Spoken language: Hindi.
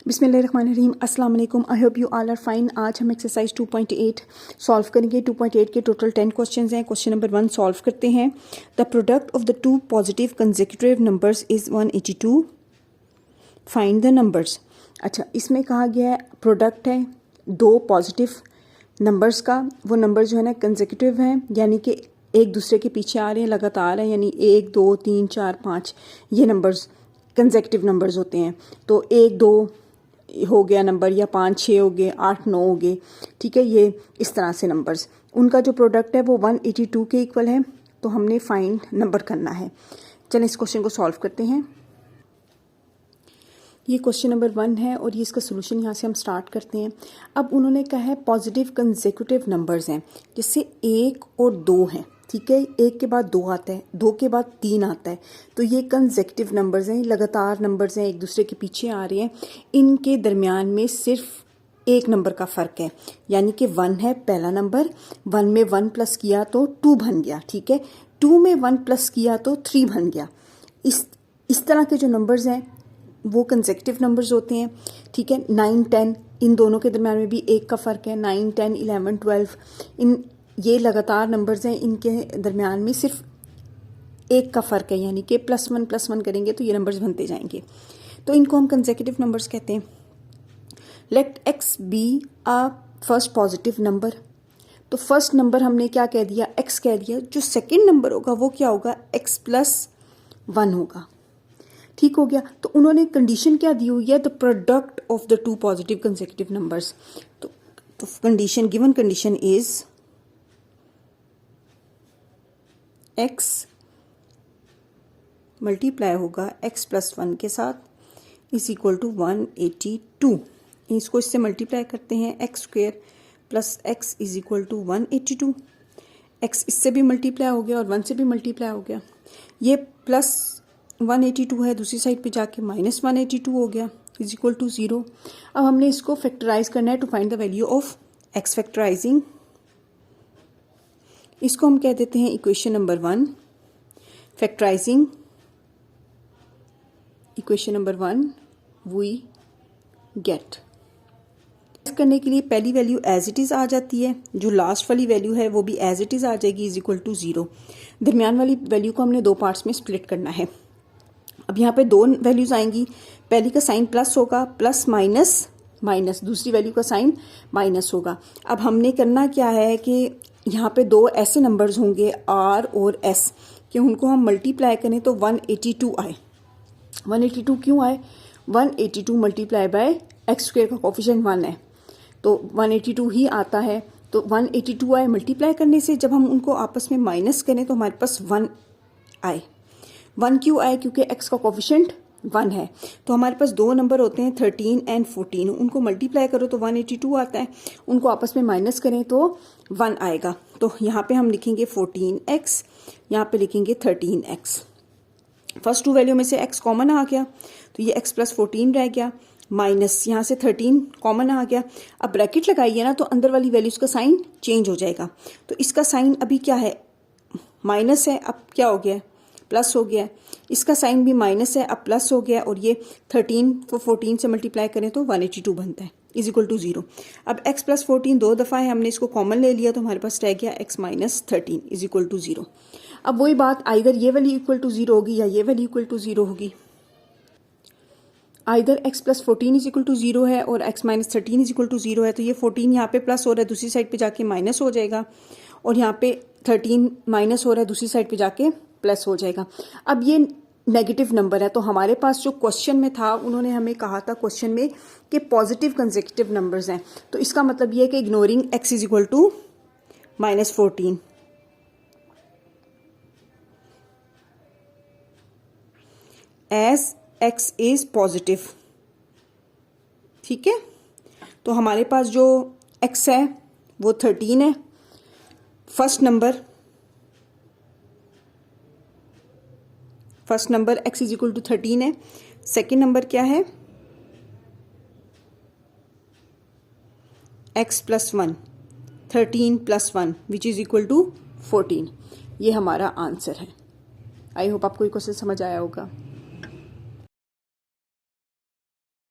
बिस्मिल्लाहिर्रहमानिर्रहीम अस्सलाम वालेकुम। I hope you all are fine. आज हम एक्सरसाइज 2.8 सॉल्व करेंगे। 2.8 के टोटल 10 क्वेश्चंस हैं। क्वेश्चन नंबर 1 सॉल्व करते हैं। The product of the two positive consecutive numbers is 182। Find the numbers. अच्छा, इसमें कहा गया है प्रोडक्ट है दो पॉजिटिव नंबर्स का। वो नंबर जो है ना कंसेक्यूटिव हैं, यानी कि एक दूसरे के पीछे आ रहे हैं, लगातार हैं, यानी 1 2 3 4 5 ये नंबर्स कंसेक्यूटिव नंबर्स होते हैं। तो 1 2 हो गया नंबर, या 5 6 हो गए, 8 9 हो गए, ठीक है। ये इस तरह से नंबर्स, उनका जो प्रोडक्ट है वो 182 के इक्वल है। तो हमने फाइंड नंबर करना है। चलें इस क्वेश्चन को सॉल्व करते हैं। ये क्वेश्चन नंबर 1 है और ये इसका सोल्यूशन यहाँ से हम स्टार्ट करते हैं। अब उन्होंने कहा है पॉजिटिव कंसेक्यूटिव नंबर्स हैं, जिससे 1 और 2 हैं, ठीक है। 1 के बाद 2 आता है, 2 के बाद 3 आता है, तो ये कंसेक्यूटिव नंबर्स हैं, लगातार नंबर्स हैं, एक दूसरे के पीछे आ रहे हैं। इनके दरमियान में सिर्फ एक नंबर का फ़र्क है, यानी कि 1 है पहला नंबर। 1 में 1 प्लस किया तो 2 बन गया, ठीक है। 2 में 1 प्लस किया तो 3 बन गया। इस तरह के जो नंबर्स हैं वो कंसेक्यूटिव नंबर्स होते हैं, ठीक है। 9 10 इन दोनों के दरमियान में भी एक का फ़र्क है। 9 10 11 12 इन ये लगातार नंबर्स हैं, इनके दरमियान में सिर्फ एक का फ़र्क है, यानी कि +1 करेंगे तो ये नंबर्स बनते जाएंगे। तो इनको हम कंसेक्यूटिव नंबर्स कहते हैं। Let x be a first positive number. तो फर्स्ट नंबर हमने क्या कह दिया, x कह दिया। जो सेकेंड नंबर होगा वो क्या होगा, x + 1 होगा, ठीक हो गया। तो उन्होंने कंडीशन क्या दी हुई है, the product of the two positive consecutive numbers. तो condition, given condition is x multiply होगा x + 1 के साथ इज इक्वल टू 182। इसको इससे मल्टीप्लाई करते हैं, x² + x is equal to 182। x इससे भी मल्टीप्लाई हो गया और 1 से भी मल्टीप्लाई हो गया। ये +182 है, दूसरी साइड पे जाके -182 हो गया इज इक्वल टू 0। अब हमने इसको फैक्टराइज करना है to find the value of x। Factorizing, इसको हम कह देते हैं equation number 1। Factorizing equation number 1 we get. करने के लिए पहली वैल्यू एज इट इज़ आ जाती है, जो लास्ट वाली वैल्यू है वो भी एज इट इज़ आ जाएगी इज इक्वल टू 0। दरमियान वाली वैल्यू को हमने दो पार्ट्स में स्प्लिट करना है। अब यहाँ पे दो वैल्यूज आएंगी, पहली का साइन प्लस होगा, प्लस माइनस माइनस, दूसरी वैल्यू का साइन माइनस होगा। अब हमने करना क्या है कि यहाँ पे दो ऐसे नंबर्स होंगे r और s कि उनको हम मल्टीप्लाई करें तो 182 आए। 182 क्यों आए, 182 मल्टीप्लाई बाय x² का कोफिशिएंट 1 है, तो 182 ही आता है। तो 182 आए मल्टीप्लाई करने से, जब हम उनको आपस में माइनस करें तो हमारे पास 1 आए। 1 क्यों आए, क्योंकि x का कोफिशिएंट 1 है। तो हमारे पास दो नंबर होते हैं 13 एंड 14, उनको मल्टीप्लाई करो तो 182 आता है, उनको आपस में माइनस करें तो 1 आएगा। तो यहाँ पे हम लिखेंगे 14x, यहाँ पे लिखेंगे 13x। फर्स्ट टू वैल्यू में से x कॉमन आ गया, तो ये x + 14 रह गया, माइनस यहाँ से 13 कॉमन आ गया। अब ब्रैकेट लगाइए ना तो अंदर वाली वैल्यूज का साइन चेंज हो जाएगा। तो इसका साइन अभी क्या है, माइनस है, अब क्या हो गया, प्लस हो गया। इसका साइन भी माइनस है, अब प्लस हो गया। और ये 13 को 14 से मल्टीप्लाई करें तो 182 बनता है इज इक्वल टू 0। अब x + 14 दो दफ़ा है, हमने इसको कॉमन ले लिया तो हमारे पास रह गया x - 13 इज इक्वल टू 0। अब वही बात, आइदर ये वैल्यू इक्वल टू 0 होगी या ये वैल्यू इक्वल टू 0 होगी। Either x + 14 is equal to 0 है और x - 13 इज इक्वल टू 0 है, तो ये 14 यहाँ पे प्लस हो रहा है, दूसरी साइड पे जाके माइनस हो जाएगा, और यहाँ पे 13 माइनस हो रहा है, दूसरी साइड पे जाके प्लस हो जाएगा। अब ये नेगेटिव नंबर है, तो हमारे पास जो क्वेश्चन में था, उन्होंने हमें कहा था क्वेश्चन में कि पॉजिटिव कंसेक्यूटिव नंबर्स हैं, तो इसका मतलब ये है कि ignoring x is equal to -14, as x is positive, ठीक है। तो हमारे पास जो x है वो 13 है, first number x is equal to 13 है। सेकेंड नंबर क्या है, x + 1, 13 + 1 which is equal to 14। ये हमारा आंसर है। आई होप आपको ये क्वेश्चन समझ आया होगा।